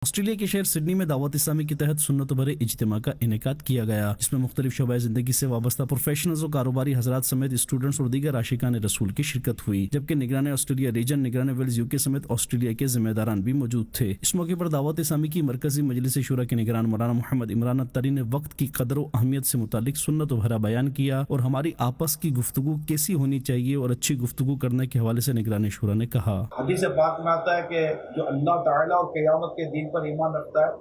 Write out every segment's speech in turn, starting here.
Australia کے شہر Sydney میں دعوت اسلامی کے تحت سنت بھرے اجتماع کا انعقاد کیا گیا، جس میں مختلف شعبۂ زندگی سے وابستہ پروفیشنلز و کاروباری حضرات سمیت اسٹوڈنٹس اور دیگر عاشقان رسول کی شرکت ہوئی، جبکہ نگران آسٹریلیا ریجن، نگران ویلز UK سمیت آسٹریلیا کے ذمہ داران بھی موجود تھے۔ اس موقع پر دعوت اسلامی کی مرکزی مجلس شورا کے نگران مولانا محمد عمران الطری نے وقت کی قدر و اہمیت سے متعلق سنت بھرا بیان کیا اور ہماری آپس کی گفتگو کیسی ہونی چاہیے اور اچھی گفتگو کرنے کے حوالے سے نگران شورا نے کہا۔ حدیث پاک میں آتا ہے کہ جو اللہ تعالیٰ اور قیامت کے دین پر ایمان رکھتا ہے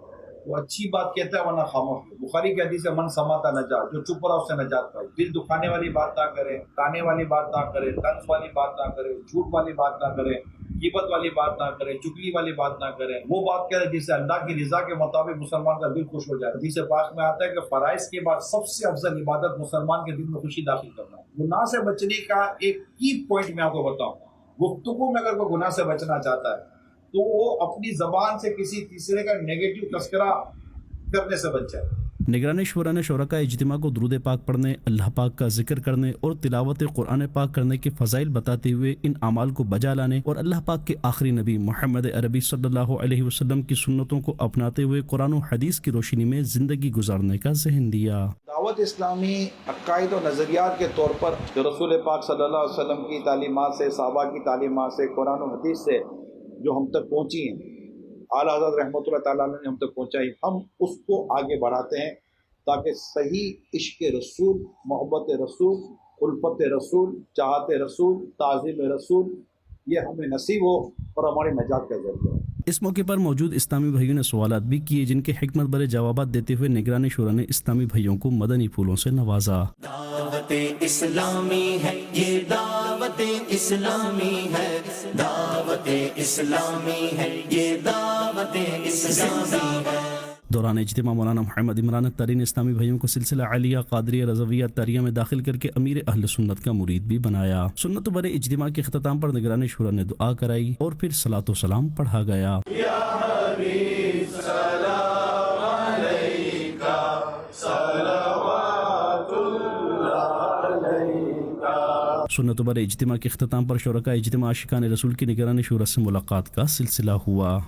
وہ اچھی بات کہتا ہے ورنہ خاموش۔ بخاری کی حدیث ہے من سماتا نجات، جو چپ رہا اس سے نجات پائے۔ دل دکھانے والی بات نہ کرے، تانے والی بات نہ کرے، طنز والی بات نہ کرے، جھوٹ والی بات نہ کرے، غیبت والی بات نہ کرے، چگلی والی بات نہ کرے، وہ بات کرے جس سے اللہ کی رضا کے مطابق مسلمان کا دل خوش ہو جائے۔ حدیث پاک میں آتا ہے کہ فرائض کے بعد سب سے افضل عبادت مسلمان کے دل میں خوشی داخل کرنا ہے۔ گناہ سے بچنے کا ایک کی پوائنٹ میں آپ کو بتاؤں، گفتگو میں اگر کوئی گناہ سے بچنا چاہتا ہے تو وہ اپنی زبان سے کسی تیسرے کا نیگیٹو تذکرہ کرنے سے بچ جائے۔ نگران شورا نے شرکاء اجتماع کو درود پاک پڑھنے، اللہ پاک کا ذکر کرنے اور تلاوت قرآن پاک کرنے کے فضائل بتاتے ہوئے ان اعمال کو بجا لانے اور اللہ پاک کے آخری نبی محمد عربی صلی اللہ علیہ وسلم کی سنتوں کو اپناتے ہوئے قرآن و حدیث کی روشنی میں زندگی گزارنے کا ذہن دیا۔ دعوت اسلامی عقائد و نظریات کے طور پر جو رسول پاک صلی اللہ علیہ وسلم کی تعلیمات سے، صحابہ کی تعلیمات سے، قرآن و حدیث سے جو ہم تک پہنچی ہیں، اعلیٰ حضرت رحمۃ اللہ تعالیٰ نے ہم تک پہنچائی، ہم اس کو آگے بڑھاتے ہیں تاکہ صحیح عشق رسول، محبت رسول، الفت رسول، چاہت رسول، تعظیم رسول یہ ہمیں نصیب ہو اور ہماری نجات کا ذریعہ ہو۔ اس موقع پر موجود اسلامی بھائیوں نے سوالات بھی کیے، جن کے حکمت بھرے جوابات دیتے ہوئے نگران شورا نے اسلامی بھائیوں کو مدنی پھولوں سے نوازا۔ دعوت اسلامی ہے یہ، دعوت اسلامی ہے، دعوت اسلامی ہے یہ، دعوت اسلامی ہے۔ دوران اجتماع مولانا محمد عمران الطری نے اسلامی بھائیوں کو سلسلہ عالیہ قادریہ رضویہ طریہ میں داخل کر کے امیر اہل سنت کا مرید بھی بنایا۔ سنت بھرے اجتماع کے اختتام پر نگران شورا نے دعا کرائی اور پھر صلاۃ و سلام پڑھا گیا۔ یا حبیب سلام علیکہ، صلوات اللہ علیکہ۔ سنت بھرے اجتماع کے اختتام پر شرکاء اجتماع عاشقان رسول کی نگران شورا سے ملاقات کا سلسلہ ہوا۔